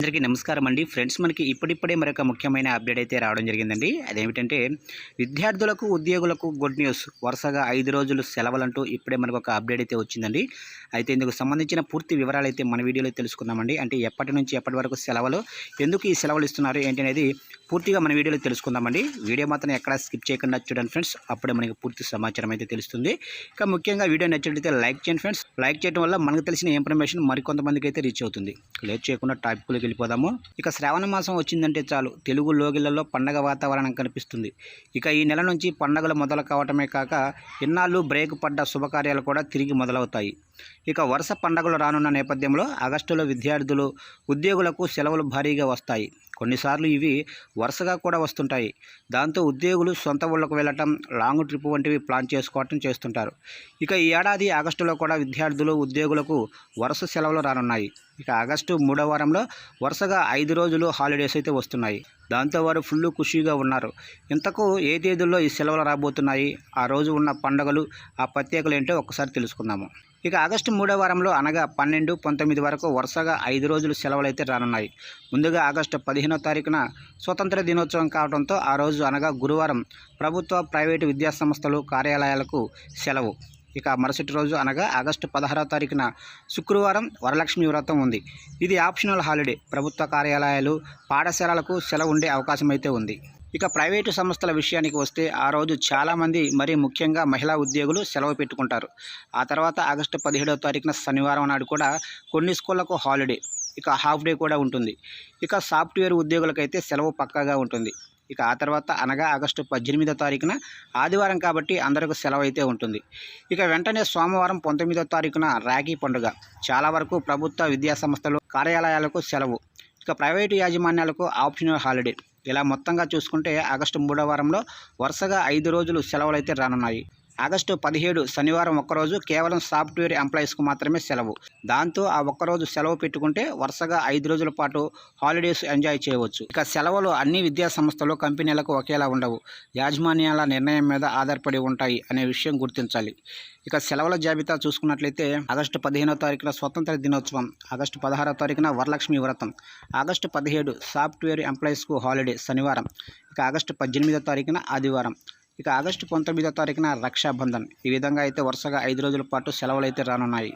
అందరికీ నమస్కారం అండి ఫ్రెండ్స్. మనకి ఇప్పుడిప్పుడే మరొక ముఖ్యమైన అప్డేట్ అయితే రావడం జరిగిందండి. అదేమిటంటే విద్యార్థులకు ఉద్యోగులకు గుడ్ న్యూస్, వరుసగా 5 రోజులు సెలవులంటూ ఇప్పుడే మనకు ఒక అప్డేట్ అయితే వచ్చిందండి. అయితే ఇందుకు సంబంధించిన పూర్తి వివరాలు అయితే మన వీడియోలో తెలుసుకుందామండి. అంటే ఎప్పటి నుంచి ఎప్పటి వరకు సెలవులు, ఎందుకు ఈ సెలవులు ఇస్తున్నారు ఏంటి అనేది పూర్తిగా మన వీడియోలో తెలుసుకుందామండి. వీడియో మాత్రం ఎక్కడా స్కిప్ చేయకుండా చూడండి ఫ్రెండ్స్, అప్పుడే మనకి పూర్తి సమాచారం అయితే తెలుస్తుంది. ఇక ముఖ్యంగా వీడియో నచ్చినట్లయితే లైక్ చేయండి ఫ్రెండ్స్. లైక్ చేయడం వల్ల మనకు తెలిసిన ఇన్ఫర్మేషన్ మరికొంతమందికి అయితే రీచ్ అవుతుంది. లేట్ చేయకుండా టాపిక్లోకి వెళ్ళిపోదాము. ఇక శ్రావణ మాసం వచ్చిందంటే చాలు తెలుగు లోగిళ్లలో పండగ వాతావరణం కనిపిస్తుంది. ఇక ఈ నెల నుంచి పండగలు మొదలు కావటమే కాక ఇన్నాళ్ళు బ్రేక్ పడ్డ శుభకార్యాలు కూడా తిరిగి మొదలవుతాయి. ఇక వరుస పండగలు రానున్న నేపథ్యంలో ఆగస్టులో విద్యార్థులు ఉద్యోగులకు సెలవులు భారీగా వస్తాయి. కొన్నిసార్లు ఇవి వరుసగా కూడా వస్తుంటాయి. దాంతో ఉద్యోగులు సొంత ఊళ్ళకు వెళ్ళటం, లాంగ్ ట్రిప్ వంటివి ప్లాన్ చేసుకోవటం చేస్తుంటారు. ఇక ఈ ఏడాది ఆగస్టులో కూడా విద్యార్థులు ఉద్యోగులకు వరుస సెలవులు రానున్నాయి. ఇక ఆగస్టు 3వ వారంలో వరుసగా 5 రోజులు హాలిడేస్ అయితే వస్తున్నాయి. దాంతో వారు ఫుల్ ఖుషీగా ఉన్నారు. ఇంతకు ఏ తేదీల్లో ఈ సెలవులు రాబోతున్నాయి, ఆ రోజు ఉన్న పండుగలు, ఆ ప్రత్యేకలు ఏంటో ఒక్కసారి తెలుసుకుందాము. ఇక ఆగస్టు 3వ వారంలో అనగా 12, 19 వరకు వరుసగా 5 రోజులు సెలవులు అయితే రానున్నాయి. ముందుగా ఆగస్టు 15వ తారీఖున స్వతంత్ర దినోత్సవం కావడంతో ఆ రోజు అనగా గురువారం ప్రభుత్వ, ప్రైవేటు విద్యాసంస్థలు, కార్యాలయాలకు సెలవు. ఇక మరుసటి రోజు అనగా ఆగస్టు 16వ తారీఖున శుక్రవారం వరలక్ష్మి వ్రతం ఉంది. ఇది ఆప్షనల్ హాలిడే. ప్రభుత్వ కార్యాలయాలు, పాఠశాలలకు సెలవు ఉండే అవకాశం అయితే ఉంది. ఇక ప్రైవేటు సంస్థల విషయానికి వస్తే ఆ రోజు చాలామంది, మరీ ముఖ్యంగా మహిళా ఉద్యోగులు సెలవు పెట్టుకుంటారు. ఆ తర్వాత ఆగస్టు 17వ తారీఖున శనివారం నాడు కూడా కొన్ని స్కూళ్లకు హాలిడే, ఇక హాఫ్ డే కూడా ఉంటుంది. ఇక సాఫ్ట్వేర్ ఉద్యోగులకైతే సెలవు పక్కాగా ఉంటుంది. ఇక ఆ తర్వాత అనగా ఆగస్టు 18వ తారీఖున ఆదివారం కాబట్టి అందరికీ సెలవు అయితే ఉంటుంది. ఇక వెంటనే సోమవారం 19వ తారీఖున రాఖీ పండుగ. చాలా వరకు ప్రభుత్వ విద్యాసంస్థలు, కార్యాలయాలకు సెలవు. ఇక ప్రైవేటు యాజమాన్యాలకు ఆప్షనల్ హాలిడే. ఇలా మొత్తంగా చూసుకుంటే ఆగస్టు 3వ వారంలో వరుసగా 5 రోజులు సెలవులు అయితే రానున్నాయి. ఆగస్టు 17 శనివారం ఒక్కరోజు కేవలం సాఫ్ట్వేర్ ఎంప్లాయీస్కు మాత్రమే సెలవు. దాంతో ఆ ఒక్కరోజు సెలవు పెట్టుకుంటే వరుసగా 5 రోజుల పాటు హాలిడేస్ ఎంజాయ్ చేయవచ్చు. ఇక సెలవులు అన్ని విద్యా సంస్థలు, కంపెనీలకు ఒకేలా ఉండవు. యాజమాన్యాల నిర్ణయం మీద ఆధారపడి ఉంటాయి అనే విషయం గుర్తించాలి. ఇక సెలవుల జాబితా చూసుకున్నట్లయితే ఆగస్టు 15వ తారీఖున స్వతంత్ర దినోత్సవం, ఆగస్టు 16వ తారీఖున వరలక్ష్మి వ్రతం, ఆగస్టు 17 సాఫ్ట్వేర్ ఎంప్లాయీస్కు హాలిడే శనివారం, ఇక ఆగస్టు 18వ తారీఖున ఆదివారం, ఇక ఆగస్టు 19వ తారీఖున రక్షాబంధన్. ఈ విధంగా అయితే వరుసగా 5 రోజుల పాటు సెలవులు అయితే రానున్నాయి.